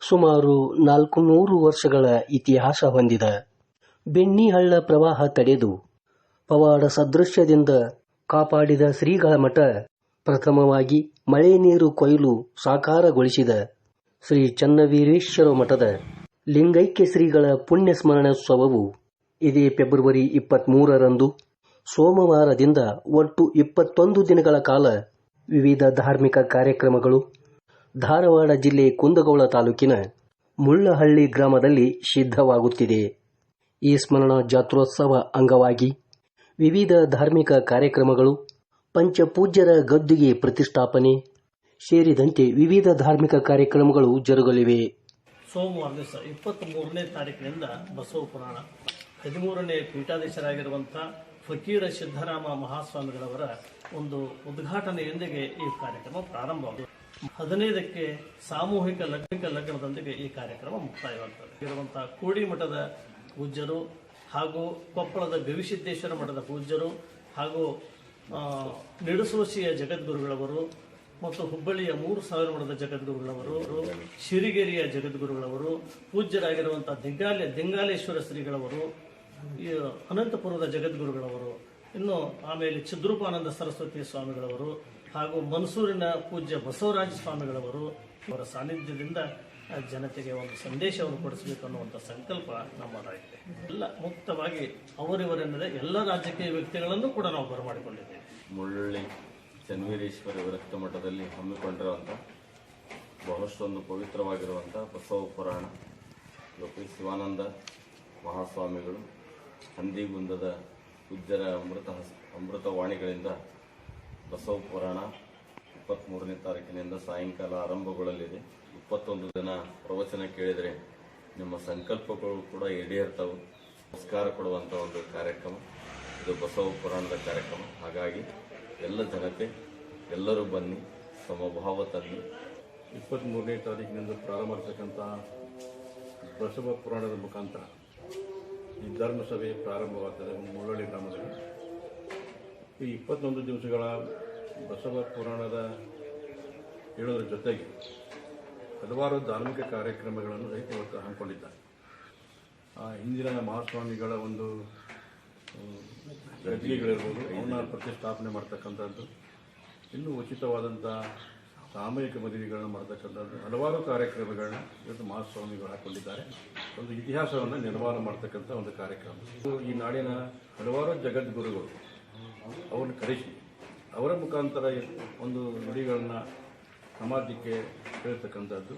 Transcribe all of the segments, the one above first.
ಸುಮಾರು 400 ವರ್ಷಗಳ ಇತಿಹಾಸ ಹೊಂದಿದ ಬೆಣ್ಣಿಹಳ್ಳ ಪ್ರವಾಹ ತಡೆದು ಪವಾಡ ಸದೃಶ್ಯದಿಂದ ಕಾಪಾಡಿದ ಶ್ರೀಗಳ ಮಠ, ಪ್ರಥಮವಾಗಿ ಮಳೆ ನೀರು ಕೊಯ್ಲು ಸಾಕಾರಗೊಳಿಸಿದ ಶ್ರೀ ಚನ್ನವೀರೇಶ್ವರ ಮಠದ ಲಿಂಗೈಕ್ಯ ಶ್ರೀಗಳ ಪುಣ್ಯ ಸ್ಮರಣೋತ್ಸವವು ಇದೇ ಫೆಬ್ರವರಿ 23ರಂದು ಸೋಮವಾರದಿಂದ ಒಟ್ಟು 21 ದಿನಗಳ ಕಾಲ ವಿವಿಧ ಧಾರ್ಮಿಕ ಕಾರ್ಯಕ್ರಮಗಳು ಧಾರವಾಡ ಜಿಲ್ಲೆ ಕುಂದಗೋಳ ತಾಲೂಕಿನ ಮುಳ್ಳಹಳ್ಳಿ ಗ್ರಾಮದಲ್ಲಿ ಸಿದ್ಧವಾಗುತ್ತಿದೆ. ಈ ಸ್ಮರಣ ಜಾತ್ರೋತ್ಸವ ಅಂಗವಾಗಿ ವಿವಿಧ ಧಾರ್ಮಿಕ ಕಾರ್ಯಕ್ರಮಗಳು, ಪಂಚಪೂಜ್ಯರ ಗದ್ದುಗೆ ಪ್ರತಿಷ್ಠಾಪನೆ ಸೇರಿದಂತೆ ವಿವಿಧ ಧಾರ್ಮಿಕ ಕಾರ್ಯಕ್ರಮಗಳು ಜರುಗಲಿವೆ. ಸೋಮವಾರ ದಿವಸ 23ನೇ ತಾರೀಕಿನಿಂದ ಬಸವ ಪುರಾಣ 13ನೇ ಪೀಠಾಧೀಶರಾಗಿರುವಂತಹ ಫಕೀರ ಸಿದ್ದರಾಮ ಮಹಾಸ್ವಾಮಿಗಳವರ ಒಂದು ಉದ್ಘಾಟನೆಯೊಂದಿಗೆ ಈ ಕಾರ್ಯಕ್ರಮ ಪ್ರಾರಂಭವಾಗಿದೆ. 15ಕ್ಕೆ ಸಾಮೂಹಿಕ ಲಗ್ನದೊಂದಿಗೆ ಈ ಕಾರ್ಯಕ್ರಮ ಮುಕ್ತಾಯವಾಗುತ್ತದೆ. ಇರುವಂತಹ ಕೂಡಿ ಮಠದ ಪೂಜ್ಯರು ಹಾಗೂ ಕೊಪ್ಪಳದ ಗವಿಸಿದ್ದೇಶ್ವರ ಮಠದ ಪೂಜ್ಯರು ಹಾಗೂ ನಿಡಸೋಸಿಯ ಜಗದ್ಗುರುಗಳವರು ಮತ್ತು ಹುಬ್ಬಳ್ಳಿಯ 3000 ಮಠದ ಜಗದ್ಗುರುಗಳವರು, ಶಿರಿಗೆರೆಯ ಜಗದ್ಗುರುಗಳವರು, ಪೂಜ್ಯರಾಗಿರುವಂತಹ ದಿಂಗಾಲೇಶ್ವರ ಶ್ರೀಗಳವರು, ಅನಂತಪುರದ ಜಗದ್ಗುರುಗಳವರು, ಇನ್ನು ಆಮೇಲೆ ಚಿದ್ರೂಪಾನಂದ ಸರಸ್ವತಿ ಸ್ವಾಮಿಗಳವರು ಹಾಗೂ ಮನ್ಸೂರಿನ ಪೂಜ್ಯ ಬಸವರಾಜ ಸ್ವಾಮಿಗಳವರು ಅವರ ಸಾನ್ನಿಧ್ಯದಿಂದ ಜನತೆಗೆ ಒಂದು ಸಂದೇಶವನ್ನು ಕೊಡಿಸಬೇಕು ಅನ್ನುವಂಥ ಸಂಕಲ್ಪ ನಮ್ಮದಾಗಿದೆ. ಎಲ್ಲ ಮುಕ್ತವಾಗಿ ಅವರಿವರೆನ್ನದೆ ಎಲ್ಲ ರಾಜಕೀಯ ವ್ಯಕ್ತಿಗಳನ್ನು ಕೂಡ ನಾವು ಬರಮಾಡಿಕೊಂಡಿದ್ದೇವೆ. ಮುಳ್ಳಳ್ಳಿ ಚನ್ನವೀರೇಶ್ವರ ವಿರಕ್ತ ಮಠದಲ್ಲಿ ಹಮ್ಮಿಕೊಂಡಿರುವಂಥ ಬಹಳಷ್ಟೊಂದು ಪವಿತ್ರವಾಗಿರುವಂಥ ಬಸವ ಪುರಾಣ ಲೋಕಿ ಶಿವಾನಂದ ಮಹಾಸ್ವಾಮಿಗಳು ಹಂದಿಗುಂದದ ಪೂಜ್ಯರ ಅಮೃತವಾಣಿಗಳಿಂದ ಬಸವ ಪುರಾಣ 23ನೇ ತಾರೀಕಿನಿಂದ ಸಾಯಂಕಾಲ ಆರಂಭಗೊಳ್ಳಲಿದೆ. 21 ದಿನ ಪ್ರವಚನ ಕೇಳಿದರೆ ನಿಮ್ಮ ಸಂಕಲ್ಪಗಳು ಕೂಡ ಈಡೇರ್ತವೆ. ನಮಸ್ಕಾರ ಕೊಡುವಂಥ ಒಂದು ಕಾರ್ಯಕ್ರಮ ಇದು ಬಸವ ಪುರಾಣದ ಕಾರ್ಯಕ್ರಮ. ಹಾಗಾಗಿ ಎಲ್ಲ ಜನತೆ ಎಲ್ಲರೂ ಬನ್ನಿ, ಸಮಭಾವ ತನ್ನಿ. 23ನೇ ತಾರೀಕಿನಿಂದ ಪ್ರಾರಂಭ ಆಗ್ತಕ್ಕಂಥ ಬಸವ ಪುರಾಣದ ಮುಖಾಂತರ ಈ ಧರ್ಮಸಭೆ ಪ್ರಾರಂಭವಾಗ್ತದೆ ಮುಳ್ಳಳ್ಳಿ ಗ್ರಾಮದಲ್ಲಿ. ಈ 21 ದಿವಸಗಳ ಬಸವ ಪುರಾಣದ ಹೇಳೋದ್ರ ಜೊತೆಗೆ ಹಲವಾರು ಧಾರ್ಮಿಕ ಕಾರ್ಯಕ್ರಮಗಳನ್ನು ಸಹಿತ ಇವತ್ತು ಹಮ್ಮಿಕೊಂಡಿದ್ದಾರೆ. ಹಿಂದಿನ ಮಹಾಸ್ವಾಮಿಗಳ ಒಂದು ಗದ್ದಿಗೆಗಳಿರ್ಬೋದು, ಅವನ್ನ ಪ್ರತಿಷ್ಠಾಪನೆ ಮಾಡ್ತಕ್ಕಂಥದ್ದು, ಇನ್ನೂ ಉಚಿತವಾದಂಥ ಸಾಮೂಹಿಕ ಮದುವೆಗಳನ್ನು ಮಾಡ್ತಕ್ಕಂಥದ್ದು, ಹಲವಾರು ಕಾರ್ಯಕ್ರಮಗಳನ್ನ ಇವತ್ತು ಮಹಾಸ್ವಾಮಿಗಳು ಹಾಕೊಂಡಿದ್ದಾರೆ. ಒಂದು ಇತಿಹಾಸವನ್ನು ನಿರ್ಮಾಣ ಮಾಡ್ತಕ್ಕಂಥ ಒಂದು ಕಾರ್ಯಕ್ರಮ. ಈ ನಾಡಿನ ಹಲವಾರು ಜಗದ್ಗುರುಗಳು ಅವ್ರನ್ನ ಕರೆಸಿ ಅವರ ಮುಖಾಂತರ ಒಂದು ನುಡಿಗಳನ್ನು ಸಮಾಜಕ್ಕೆ ಹೇಳ್ತಕ್ಕಂಥದ್ದು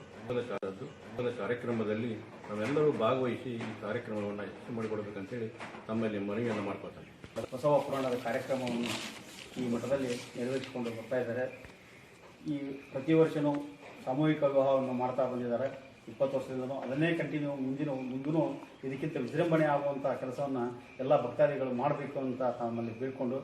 ಕಾರ್ಯಕ್ರಮದಲ್ಲಿ ನಾವೆಲ್ಲರೂ ಭಾಗವಹಿಸಿ ಈ ಕಾರ್ಯಕ್ರಮವನ್ನು ಯಶಸ್ವಿ ಮಾಡಿಕೊಡ್ಬೇಕಂತೇಳಿ ತಮ್ಮಲ್ಲಿ ಮನವಿಯನ್ನು ಮಾಡ್ಕೊಳ್ತಾರೆ. ಬಸವ ಪುರಾಣದ ಕಾರ್ಯಕ್ರಮವನ್ನು ಈ ಮಠದಲ್ಲಿ ನೆರವೇರಿಸಿಕೊಂಡು ಬರ್ತಾ ಇದ್ದಾರೆ. ಈ ಪ್ರತಿ ವರ್ಷವೂ ಸಾಮೂಹಿಕ ವಿವಾಹವನ್ನು ಮಾಡ್ತಾ ಬಂದಿದ್ದಾರೆ. 20 ವರ್ಷದಿಂದಲೂ ಅದನ್ನೇ ಕಂಟಿನ್ಯೂ ಮುಂದೂ ಇದಕ್ಕಿಂತ ವಿಜೃಂಭಣೆ ಆಗುವಂಥ ಕೆಲಸವನ್ನು ಎಲ್ಲ ಭಕ್ತಾದಿಗಳು ಮಾಡಬೇಕು ಅಂತ ತಮ್ಮಲ್ಲಿ ಬೇಡಿಕೊಂಡು